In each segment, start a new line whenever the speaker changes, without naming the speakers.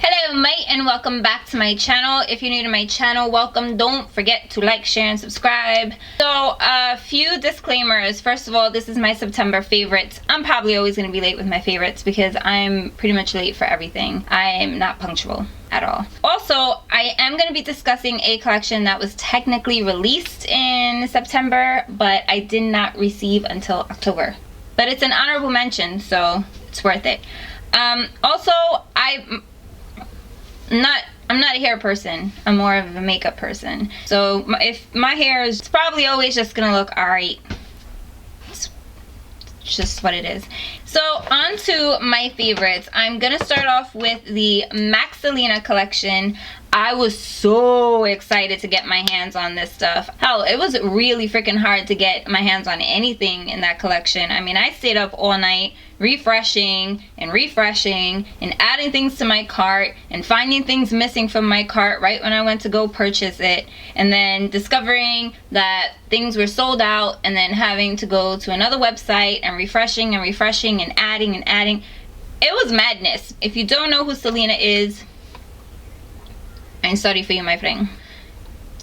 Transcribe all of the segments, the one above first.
Hello mate, and welcome back to my channel. If you're new to my channel, welcome. Don't forget to like, share, and subscribe. So a few disclaimers. First of all, this is my September favorites. I'm probably always going to be late with my favorites because I'm pretty much late for everything. I'm not punctual at all. Also, I am going to be discussing a collection that was technically released in September, but I did not receive until October. But it's an honorable mention, so it's worth it. Also, I'm not a hair person. I'm more of a makeup person. So if my hair is probably always just gonna look alright. It's just what it is. So on to my favorites. I'm gonna start off with the Selena collection. I was so excited to get my hands on this stuff. Hell, it was really freaking hard to get my hands on anything in that collection. I mean, I stayed up all night refreshing and adding things to my cart and finding things missing from my cart right when I went to go purchase it, and then discovering that things were sold out, and then having to go to another website and refreshing and adding. It was madness. If you don't know who Selena is, I'm sorry for you, my friend.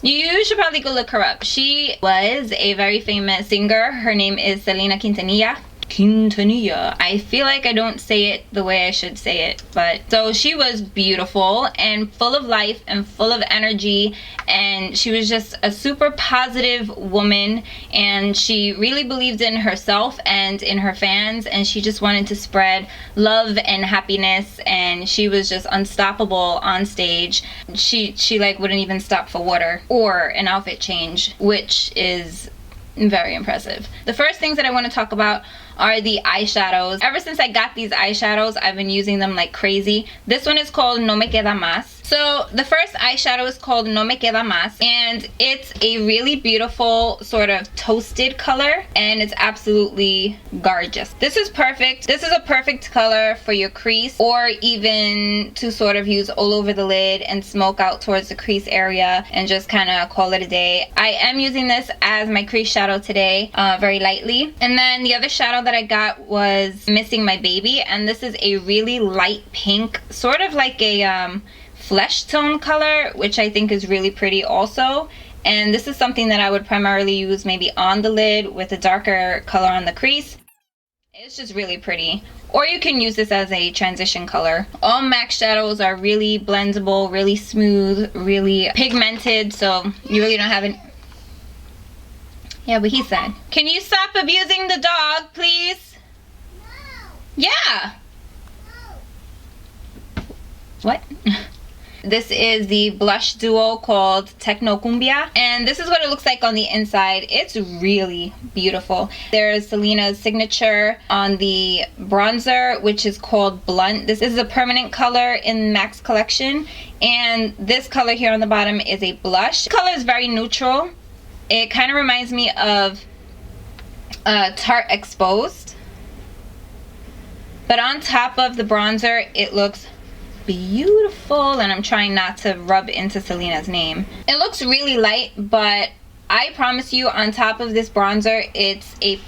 You should probably go look her up. She was a very famous singer. Her name is Selena Quintanilla. I feel like I don't say it the way I should say it, but so she was beautiful and full of life and full of energy, and she was just a super positive woman, and she really believed in herself and in her fans, and she just wanted to spread love and happiness, and she was just unstoppable on stage. She like wouldn't even stop for water or an outfit change, which is very impressive. The first things that I want to talk about are the eyeshadows. Ever since I got these eyeshadows, I've been using them like crazy. This one is called No Me Queda Más. So the first eyeshadow is called No Me Queda Más, and it's a really beautiful sort of toasted color, and it's absolutely gorgeous. This is perfect. This is a perfect color for your crease, or even to sort of use all over the lid and smoke out towards the crease area and just kind of call it a day. I am using this as my crease shadow today, very lightly. And then the other shadow that I got was Missing My Baby, and this is a really light pink, sort of like a flesh tone color, which I think is really pretty also. And this is something that I would primarily use maybe on the lid with a darker color on the crease. It's just really pretty. Or you can use this as a transition color. All MAC shadows are really blendable, really smooth, really pigmented, so you really don't have an... Yeah, but he's sad. Can you stop abusing the dog, please? No. Yeah. No. What? This is the blush duo called Techno Cumbia, and this is what it looks like on the inside. It's really beautiful. There's Selena's signature on the bronzer, which is called Blunt. This is a permanent color in MAC's collection, and this color here on the bottom is a blush. The color is very neutral. It kind of reminds me of Tarte Exposed, but on top of the bronzer it looks beautiful, and I'm trying not to rub into Selena's name. It looks really light, but I promise you, on top of this bronzer, it's a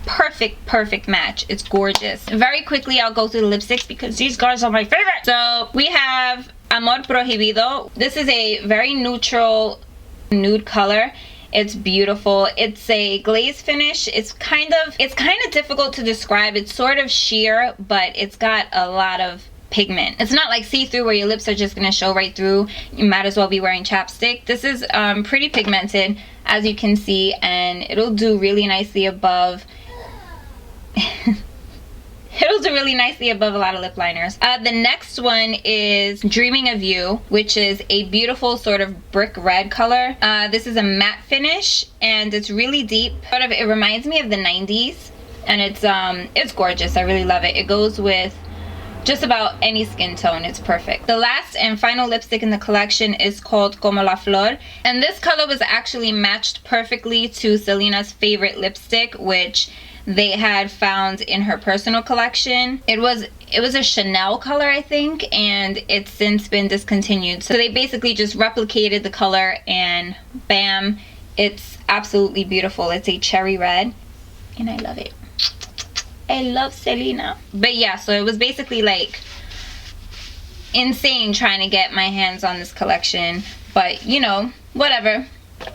perfect match. It's gorgeous. Very quickly, I'll go through the lipsticks because these guys are my favorite. So we have Amor Prohibido. This is a very neutral nude color. It's beautiful. It's a glaze finish. It's kind of difficult to describe. It's sort of sheer, but it's got a lot of pigment. It's not like see-through where your lips are just gonna show right through. You might as well be wearing chapstick. This is pretty pigmented, as you can see, and it'll do really nicely above it'll do really nicely above a lot of lip liners. The next one is Dreaming of You, which is a beautiful sort of brick red color. This is a matte finish, and it's really deep. It reminds me of the 90s, and it's gorgeous. I really love it. It goes with just about any skin tone. It's perfect. The last and final lipstick in the collection is called Como la Flor, and this color was actually matched perfectly to Selena's favorite lipstick, which they had found in her personal collection. It was a Chanel color, I think, and it's since been discontinued. So they basically just replicated the color, and bam, it's absolutely beautiful. It's a cherry red, and I love it. I love Selena. But yeah, so it was basically like insane trying to get my hands on this collection, but you know, whatever.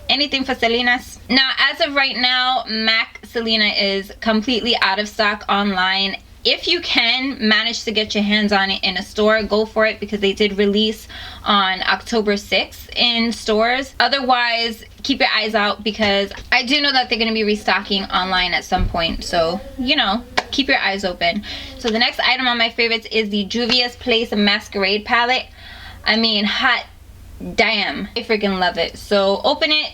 Anything for Selena's. Now, as of right now, MAC Selena is completely out of stock online. If you can manage to get your hands on it in a store, go for it, because they did release on October 6th in stores. Otherwise, keep your eyes out, because I do know that they're going to be restocking online at some point. So, you know, keep your eyes open. So the next item on my favorites is the Juvias Place Masquerde palette. I mean, hot damn, I freaking love it. So open it.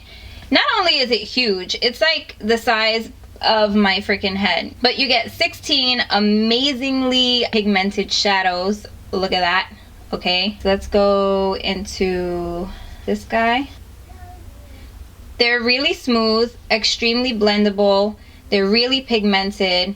Not only is it huge, it's like the size of my freaking head, but you get 16 amazingly pigmented shadows. Look at that. Okay, so let's go into this guy. They're really smooth, extremely blendable, they're really pigmented.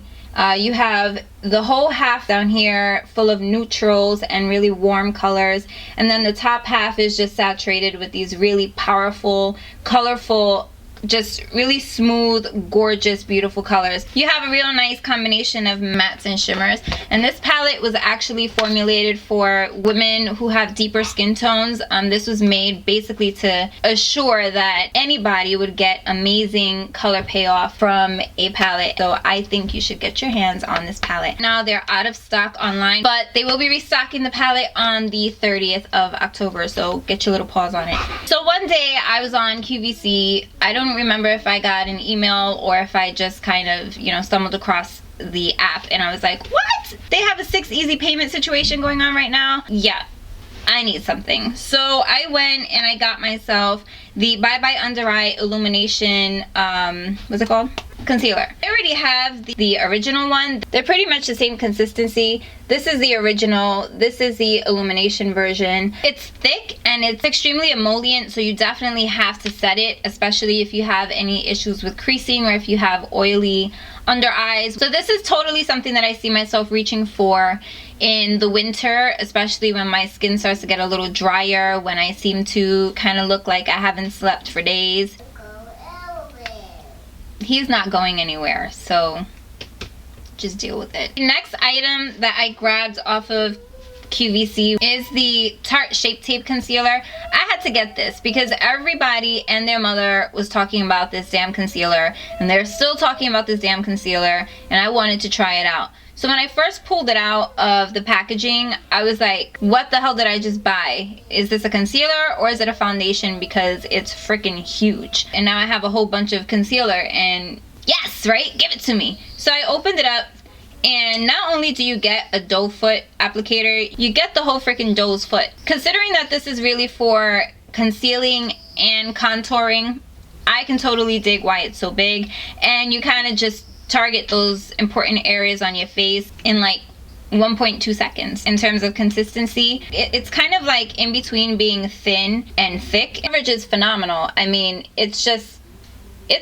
You have the whole half down here full of neutrals and really warm colors, and then the top half is just saturated with these really powerful, colorful, just really smooth, gorgeous, beautiful colors. You have a real nice combination of mattes and shimmers, and this palette was actually formulated for women who have deeper skin tones. This was made basically to assure that anybody would get amazing color payoff from a palette. So I think you should get your hands on this palette. Now they're out of stock online, but they will be restocking the palette on the 30th of October, so get your little paws on it. So one day I was on QVC. I don't remember if I got an email or if I just kind of, you know, stumbled across the app, and I was like, what? They have a 6 easy payment situation going on right now? Yeah, I need something. So I went and I got myself the Bye Bye Under Eye Illumination, what's it called? Concealer. I already have the original one. They're pretty much the same consistency. This is the original. This is the Illumination version. It's thick and it's extremely emollient, so you definitely have to set it, especially if you have any issues with creasing or if you have oily under eyes. So this is totally something that I see myself reaching for in the winter, especially when my skin starts to get a little drier, when I seem to kind of look like I haven't slept for days. He's not going anywhere, so just deal with it. The next item that I grabbed off of QVC is the Tarte Shape Tape Concealer. I had to get this because everybody and their mother was talking about this damn concealer, and they're still talking about this damn concealer, and I wanted to try it out. So when I first pulled it out of the packaging, I was like, what the hell did I just buy? Is this a concealer or is it a foundation? Because it's freaking huge. And now I have a whole bunch of concealer, and yes, right? Give it to me. So I opened it up, and not only do you get a doe foot applicator, you get the whole freaking doe's foot. Considering that this is really for concealing and contouring, I can totally dig why it's so big. And you kind of just target those important areas on your face in like 1.2 seconds. In terms of consistency, it's kind of like in between being thin and thick. Coverage is phenomenal. I mean, it's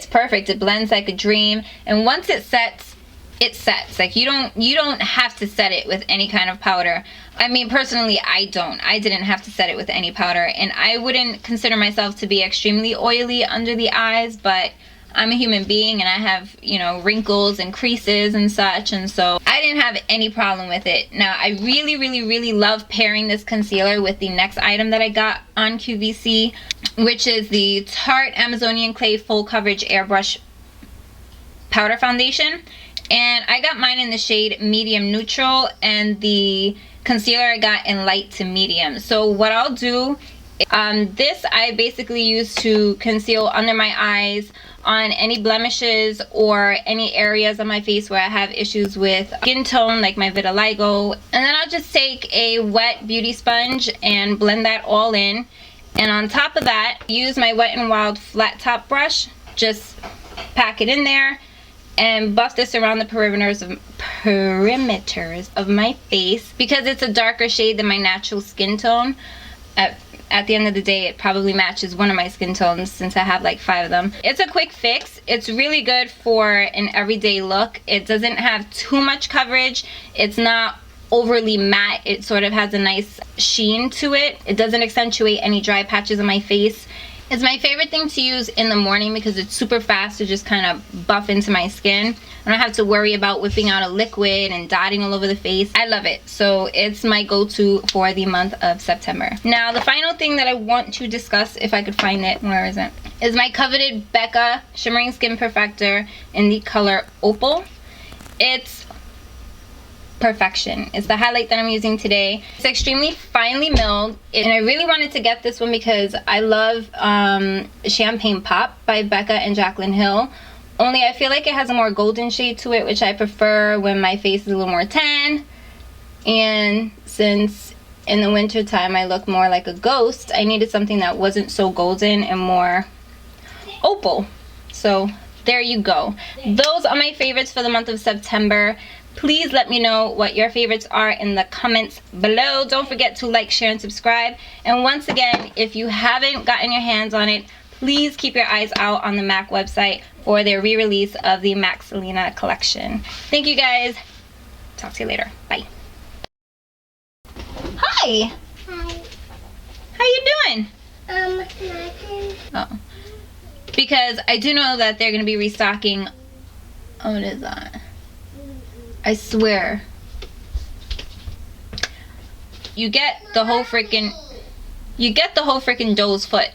perfect. It blends like a dream, and once it sets, it sets. Like you don't have to set it with any kind of powder. I mean, personally, I didn't have to set it with any powder, and I wouldn't consider myself to be extremely oily under the eyes, but I'm a human being and I have, you know, wrinkles and creases and such, and so I didn't have any problem with it. Now, I really love pairing this concealer with the next item that I got on QVC, which is the Tarte Amazonian Clay Full Coverage Airbrush Powder Foundation. And I got mine in the shade Medium Neutral, and the concealer I got in light to medium. So what I'll do, this I basically use to conceal under my eyes, on any blemishes or any areas on my face where I have issues with skin tone, like my vitiligo. And then I'll just take a wet beauty sponge and blend that all in. And on top of that, use my Wet n Wild flat top brush, just pack it in there and buff this around the perimeters of my face, because it's a darker shade than my natural skin tone. At the end of the day, it probably matches one of my skin tones since I have like 5 of them. It's a quick fix. It's really good for an everyday look. It doesn't have too much coverage. It's not overly matte. It sort of has a nice sheen to it. It doesn't accentuate any dry patches on my face. It's my favorite thing to use in the morning because it's super fast to just kind of buff into my skin. I don't have to worry about whipping out a liquid and dotting all over the face. I love it. So it's my go-to for the month of September. Now, the final thing that I want to discuss, if I could find it, where is it? Is my coveted Becca Shimmering Skin Perfector in the color Opal. It's perfection. It's the highlight that I'm using today. It's extremely finely milled, and I really wanted to get this one because I love Champagne Pop by Becca and Jaclyn Hill. Only I feel like it has a more golden shade to it, which I prefer when my face is a little more tan. And since in the winter time I look more like a ghost, I needed something that wasn't so golden and more opal. So there you go. Those are my favorites for the month of September. Please let me know what your favorites are in the comments below. Don't forget to like, share, and subscribe. And once again, if you haven't gotten your hands on it, please keep your eyes out on the MAC website for their re-release of the MAC Selena collection. Thank you guys. Talk to you later. Bye. Hi.
Hi.
How you doing?
Nothing.
Oh. Because I do know that they're going to be restocking. Oh, what is that? I swear. You get the whole freaking doe's foot.